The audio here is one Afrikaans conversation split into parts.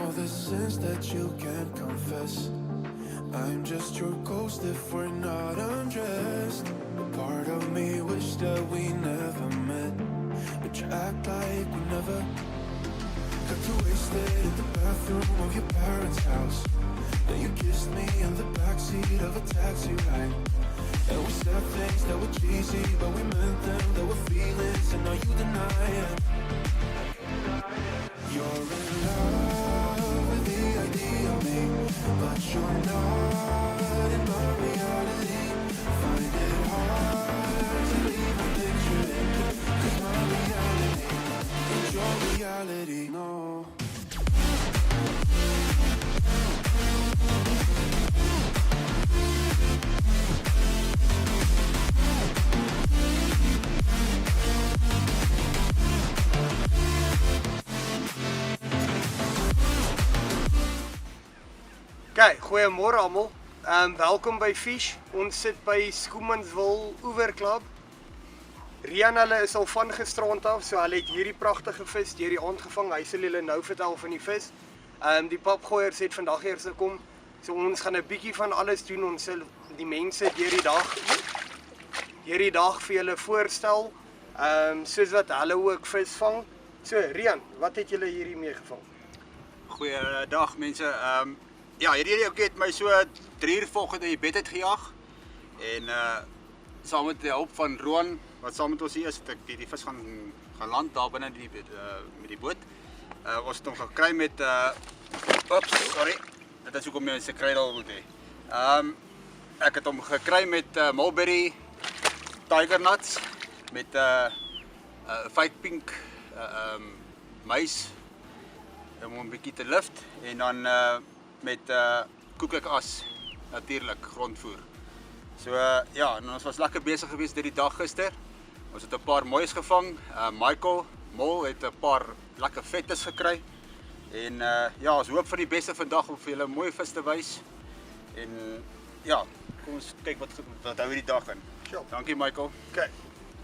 know the sins that you can't confess. I'm just your ghost if we're not undressed. A part of me wish that we never met, but you act like we never. Got too wasted in the bathroom of your parents' house. Then you kissed me in the backseat of a taxi ride. And we said things that were cheesy, but we meant them. There were feelings, and now you deny it. You're in love with the idea of me, but you're not in my reality. Find it hard to leave a picture in, 'cause my reality ain't your reality, no. Kijk, goeiemôre almal. Welkom by Fish. Ons sit by Schoemansville Oever Club. Rian hulle is al van gisterand af, so hulle het hierdie pragtige vis deur die aand gevang. Hy sal julle nou vertel van die vis. Die papgooiers het vandag eers gekom. So ons gaan 'n bietjie van alles doen. Ons sal die mense deur die dag vir julle voorstel. Soos wat hulle ook vis vang. So Rian, wat het julle hierdie mee gevang? Goeiedag mense. Ja, hierdie ook het my so 3 uur vanoggend in die bed uitgejaag. En saam met die hulp van Roan wat saam met ons hier is, het ek die vis gaan land daar binne met die boot. Ons het hom gekry met sorry. Dit is hoekom mense kry al moet hê. Ek het hom gekry met mulberry tiger nuts met fake pink mais om hom 'n bietjie te lift en dan met koekikas natuurlik grondvoer. So ja, en ons was lekker besig geweest die dag gister. Ons het 'n paar mooies gevang. Michael Mol het 'n paar lekker vettes gekry. En ja, ons hoop vir die beste vandag om vir julle 'n mooi vis te wys. En ja, kom ons kyk wat hou hierdie dag in. Sure. Dankie Michael. Kyk,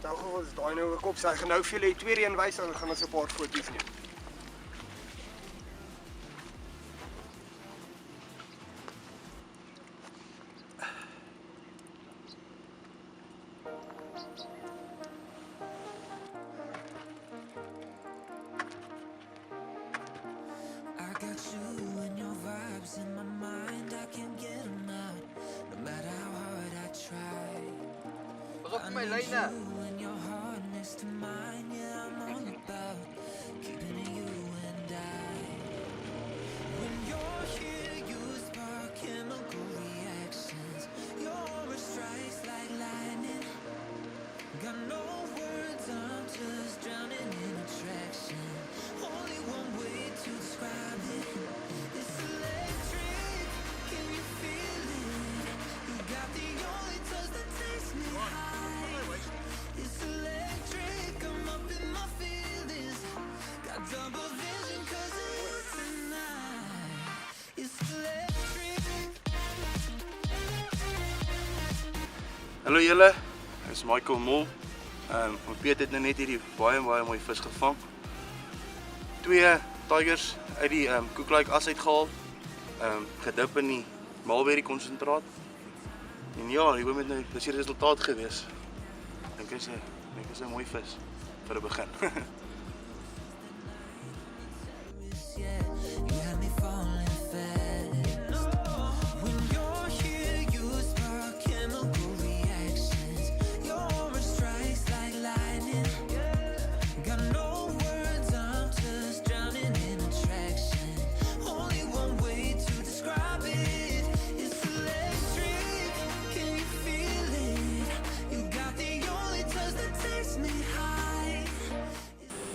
dan gaan ons daai nou ook op. Sy gaan nou vir julle 2 wys en dan gaan ons 'n paar foto's neem. Pas op my lyne. Hallo julle, ek is Michael Mol. Ons Piet het nou net hierdie baie mooi vis gevang. 2 tigers uit die koeklike as uitgehaal. Gedip in die mulberry konsentraat. En ja, die oom het nou dis die resultaat gewees. Dink is 'n mooi vis vir 'n begin.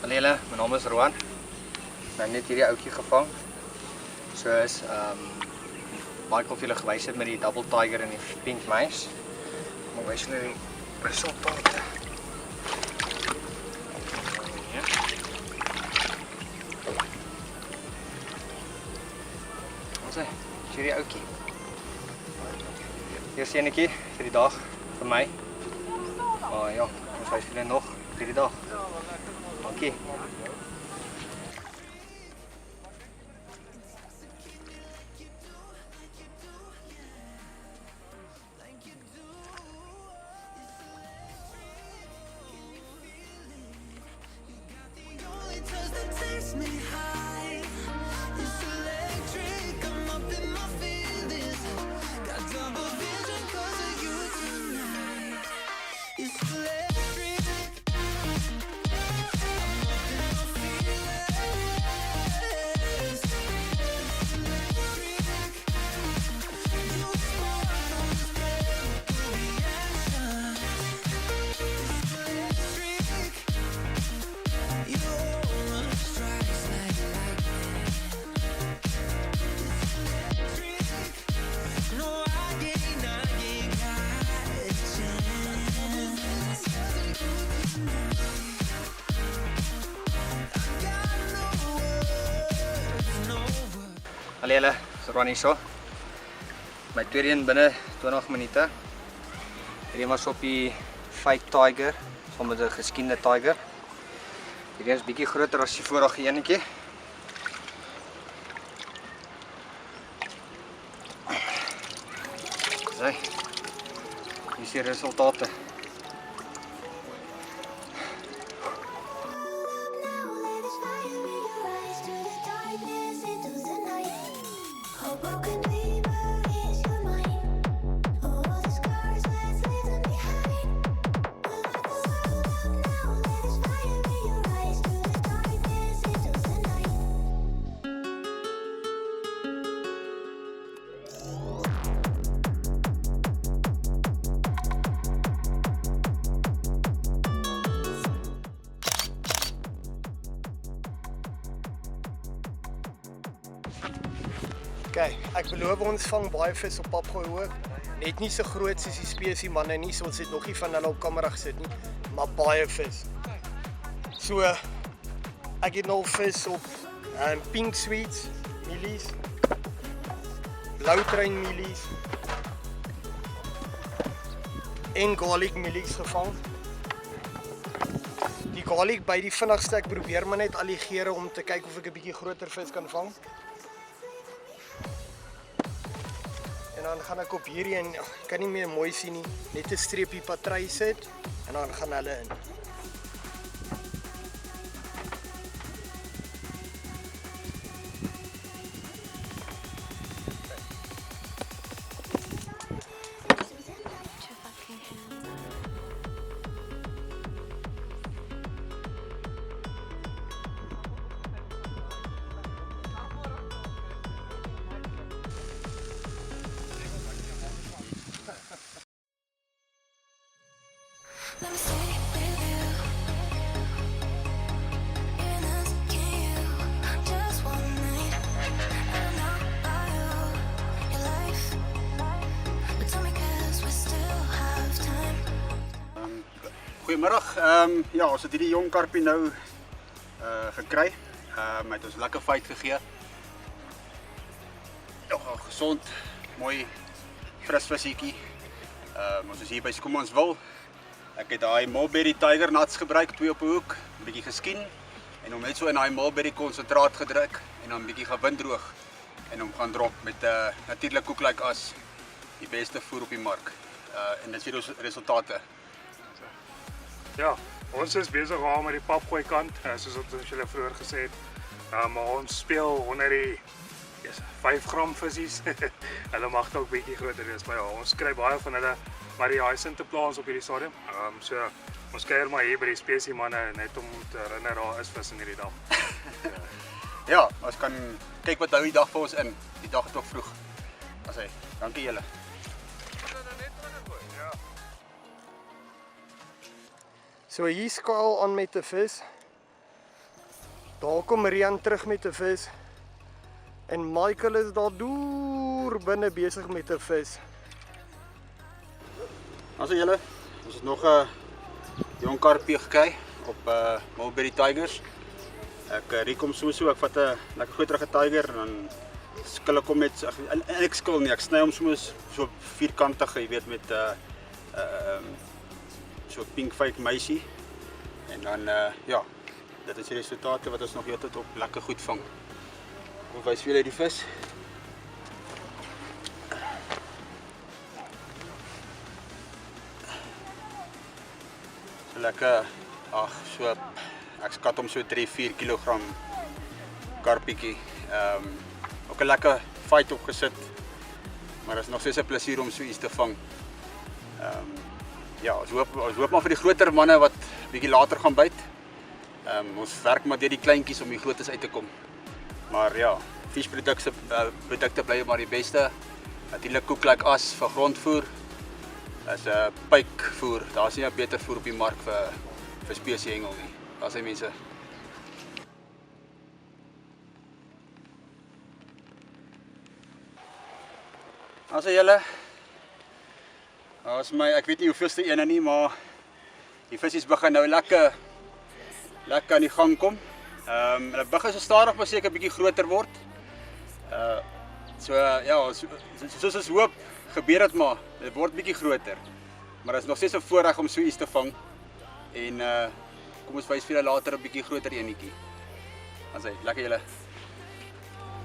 Hallo julle, my naam is Roan. Ek het net hierdie ouetjie gevang. Soos Michael vir julle gewys het met die double tiger en die pink mais. Maar wys julle die resultate. Ons sê, hierdie ouetjie. Hier is enetjie vir die dag vir my. Ja, ons wys julle nog vir die dag. Dankie. Hallo julle, dis Ron hier so. My tweede een binne 20 minute. Hierdie was op die fake tiger, saam met 'n geskiende tiger. Hierdie is bietjie groter as die vorige eenetjie. Sê. Hier is die resultate. Okay, ek beloof ons vang baie vis op papgooi ook. Net nie so groot soos die spesie manne nie, so ons het nog nie van hulle op kamera gesit nie, maar baie vis. So ek het nou vis op pink sweets, mielies, bloutrein mielies en garlic mielies gevang. Die garlic by die vinnigste, ek probeer maar net alligere om te kyk of ek 'n bietjie groter vis kan vang. En dan gaan ek op hierdie en ek kan nie meer mooi sien nie, net 'n streepie patrei sit en dan gaan hulle in. Let me stay with you. In this, can you? Just one night. I'm not by your life. But tell me 'cause we still have time. Goeiemiddag. Ja, ons het hierdie jong karpie nou gekry. Hy het ons lekker fight gegee. Ja, gesond, mooi fris visietjie. Ons is hier by Schoemanswil. Ek het daai mulberry tiger nuts gebruik, 2 op 'n hoek, 'n bietjie geskien en hom net so in daai mulberry konsentraat gedruk en dan 'n bietjie gaan windroog en hom gaan drop met natuurlik koeklike as die beste voer op die mark. En dit is hier ons resultate. Ja, ons is besig met die papgooi kant, soos wat ons julle vroeër gesê het. Maar ons speel onder die 5 gram visies. Hulle mag dalk bietjie groter wees, maar ja, ons kry baie van hulle, maar die hyacinth plaas op hierdie stadium. So ons kuier maar hier by die spesie manne net om te herinner daar is vis in hierdie dam. Ja, ons kan kyk wat hou die dag vir ons in. Die dag is nog vroeg. As hy, dankie julle. So hier skaal aan met 'n vis. Daar kom Rian terug met 'n vis. En Michael is daar deur binne besig met 'n vis. Also julle, ons het nog 'n jong karpie gekry op mulberry tigers. Ek rekom so, ek vat 'n lekker groterige tiger en dan skil ek hom met ek skil nie, ek sny hom soms so vierkantig, jy weet, met so pink fake meisie. En dan ja, dit is die resultate wat ons nog heeltyd op lekker goed vang. Kom wys vir julle die vis. So lekker, so ek skat hom so 3-4 kg karpietjie. Ook 'n lekker fight opgesit. Maar dit is nog steeds 'n plesier om so iets te vang. Ja, ons hoop maar vir die groter manne wat bietjie later gaan byt. Ons werk maar deur die kleintjies om die grootes uit te kom. Maar ja, visprodukte bly maar die beste. Natuurlik koeklike as vir grondvoer. As 'n pypvoer, daar's nie 'n beter voer op die mark vir spesiehengel nie. Daar's hy mense. Also julle, as my, ek weet nie hoeveelste ene nie, maar die visies begin nou lekker aan die gang kom. Hulle begin so stadig maar seker 'n bietjie groter word. So ja, soos ons hoop, gebeur dit maar. Dit word bietjie groter. Maar dit is nog steeds 'n voorreg om so iets te vang. En kom ons wys vir julle later 'n bietjie groter enetjie. Dan sê lekker julle.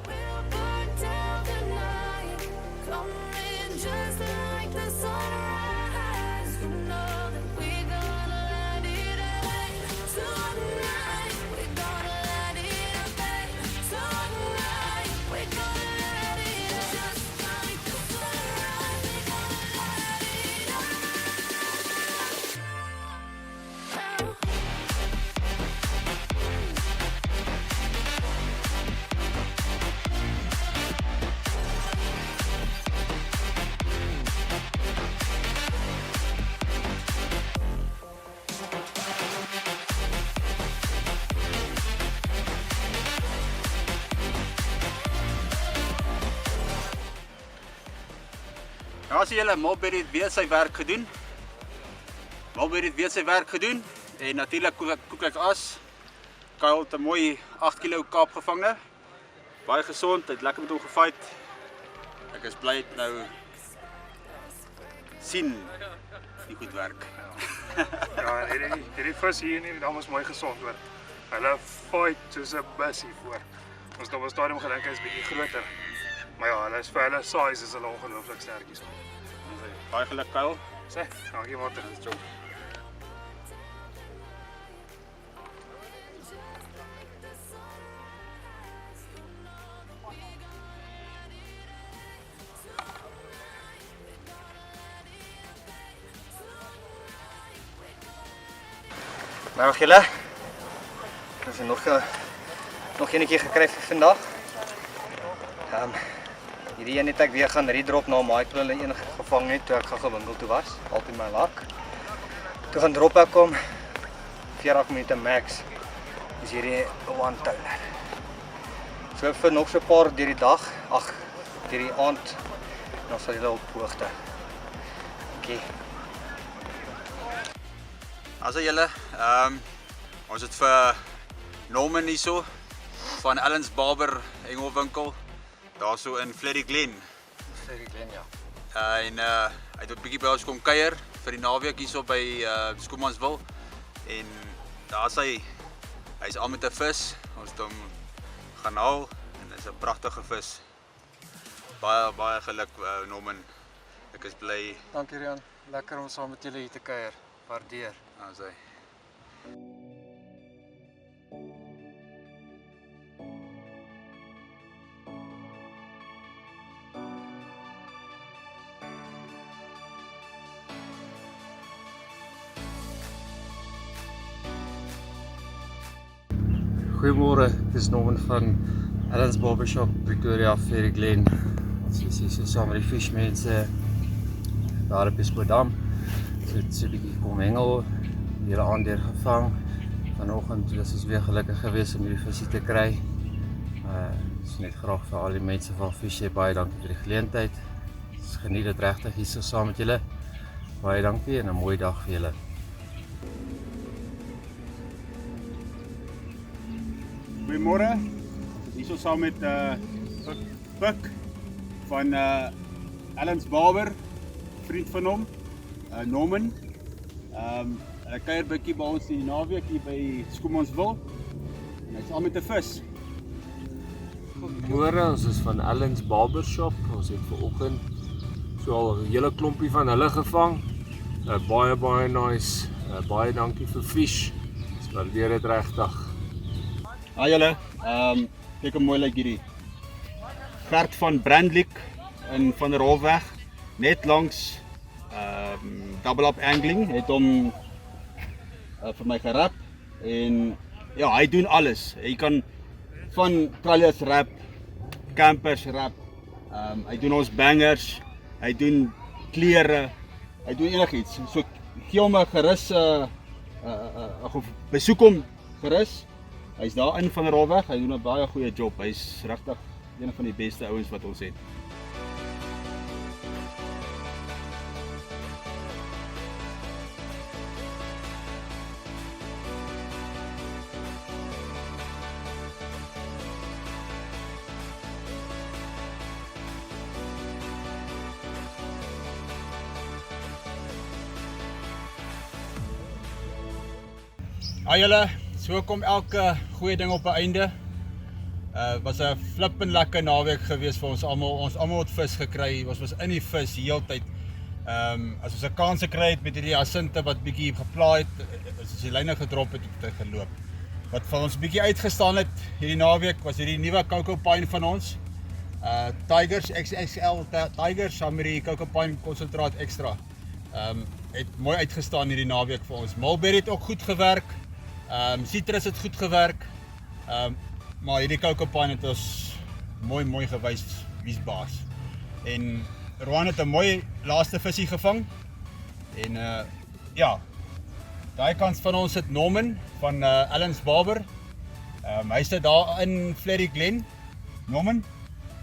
We'll burn down the night, coming just like the sunrise. You know that we're gonna let it rain. Tonight, we're gonna let it rain. Tonight, we're gonna let it rain. Just like the sunrise, we're gonna let it rain. Nou as julle Mulberry het weer sy werk gedoen. En natuurlik koek ek as. Kyle het 'n mooi 8 kg kaap gevang nou. Baie gesond, hy het lekker met hom gefight. Ek is bly het nou sien die goed werk. Ja, hierdie vis hier nie, dames mooi gesond hoor. Hulle fight soos 'n bussie voor. Ons het op 'n stadium gedink hy is bietjie groter. Maar ja, hulle is vir hulle size is hulle ongelooflik sterkies. Baie geluk Kyle. Sê, dankie Walter. Nou julle, ek het nog enetjie gekry vir vandag. Hierdie een het ek weer gaan redrop na Michael hulle enige gevang het toe ek gaan gewinkel toe was, altyd my lak. Toe gaan drop ek kom 40 minute max. Is hierdie 'n one touler. So vir nog so 'n paar deur die dag, deur die aand, dan sal julle op hoogte. Okay. Also julle, ons het vir Norman hierso van Allen's Barber Engelwinkel daarso in Flerry Glen. Ja. En hy het 'n bietjie by ons kom kuier vir die naweek hierso by Skoemanswil. En daar's hy's al met 'n vis. Ons het hom gaan haal en dit is 'n pragtige vis. Baie geluk Norman. Ek is bly. Dankie Rian, lekker om saam met julle hier te kuier. Waardeer. As hy. Goeiemôre, dis Norman van Allen's Barbershop, Pretoria, Flerry Glen. Ons is hier so saam met die vismense daar op Eskodam. So het so 'n bietjie kom hengel, die hele aand deur gevang. Vanoggend was ons weer gelukkig geweest om hierdie visie te kry. Is net graag vir al die mense van Fish baie dankie vir die geleentheid. Geniet dit regtig hier so saam met julle. Baie dankie en 'n mooi dag vir julle. Goeiemôre. Ons is hierso saam met Pik van Allen's Barber, vriend van hom, Norman. Hy kuier bietjie by ons die naweek hier by Skoemanswil. En hy's al met 'n vis. Goeiemôre, ons is van Allen's Barbershop. Ons het vanoggend so al 'n hele klompie van hulle gevang. Baie nice. Baie dankie vir Fish. Ons waardeer dit regtig. Hi julle, kyk hoe mooi lyk hierdie. Gert van Brandlik in Van der Hofweg, net langs Double Up Angling, het hom vir my gerap. En ja, hy doen alles. Hy kan van trallies rap, campers rap, hy doen ons bangers, hy doen klere, hy doen enigiets. So gee hom 'n gerus besoek hom gerus. Hy's daar in Van der Hofweg, hy doen 'n baie goeie job. Hy's regtig een van die beste ouens wat ons het. Julle, so kom elke goeie ding op 'n einde. Was 'n flippend lekker naweek gewees vir ons almal. Ons almal het vis gekry. Ons was in die vis heeltyd. As ons 'n kans gekry het met hierdie asinte wat bietjie geplaai het, as ons die lyne gedrop het, het hy geloop. Wat vir ons bietjie uitgestaan het hierdie naweek was hierdie nuwe Cocoa Pine van ons. Tigers XXL Tigers saam met die Cocoa Pine konsentraat extra. Het mooi uitgestaan hierdie naweek vir ons. Mulberry het ook goed gewerk. Citrus het goed gewerk. Maar hierdie Cocoa Pine het ons mooi gewys wie's baas. En Roan het 'n mooi laaste visie gevang. En ja, daai kant van ons het Norman van Ellens Barber. Hy sit daar in Flerry Glen. Norman,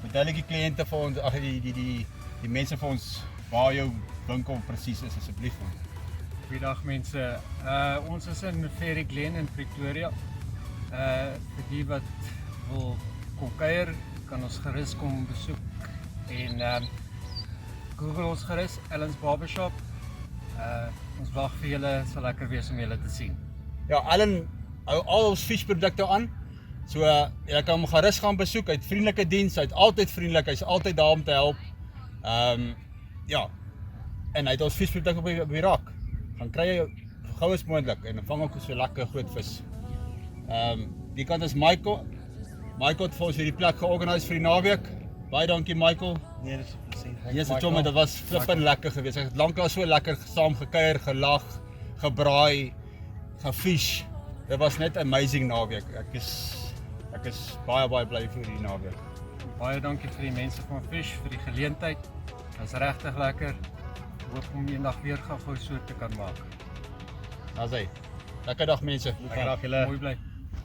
vertel die kliënte vir ons, ag die mense vir ons waar jou winkel presies is asseblief. Goeiedag mense. Ons is in Flerry Glen in Pretoria. Vir die wat wil kom kuier, kan ons gerus kom besoek en Google ons gerus Ellens Barbershop. Ons wag vir julle, sal lekker wees om julle te sien. Ja, Ellen hou al ons visprodukte aan. So jy kan hom gerus gaan besoek. Hy het vriendelike diens, hy het altyd vriendelik, hy's altyd daar om te help. Ja. En hy het ons visprodukte op die rak. Gaan kry jy gou as moontlik en dan vang ook so lekker groot vis. Die kant is Michael. Michael het vir ons hierdie plek georganiseer vir die naweek. Baie dankie Michael. Nee, dis 'n plesier. Yes, Tom, dit was flippend lekker geweest. Ek het lanklaas so lekker saam gekuier, gelag, gebraai, gefish. Dit was net 'n amazing naweek. Ek is baie bly vir hierdie naweek. Baie dankie vir die mense van Fish vir die geleentheid. Dit is regtig lekker. Hoop om eendag weer gou so te kan maak. Daar's hy. Lekker dag mense. Lekker dag julle. Mooi bly.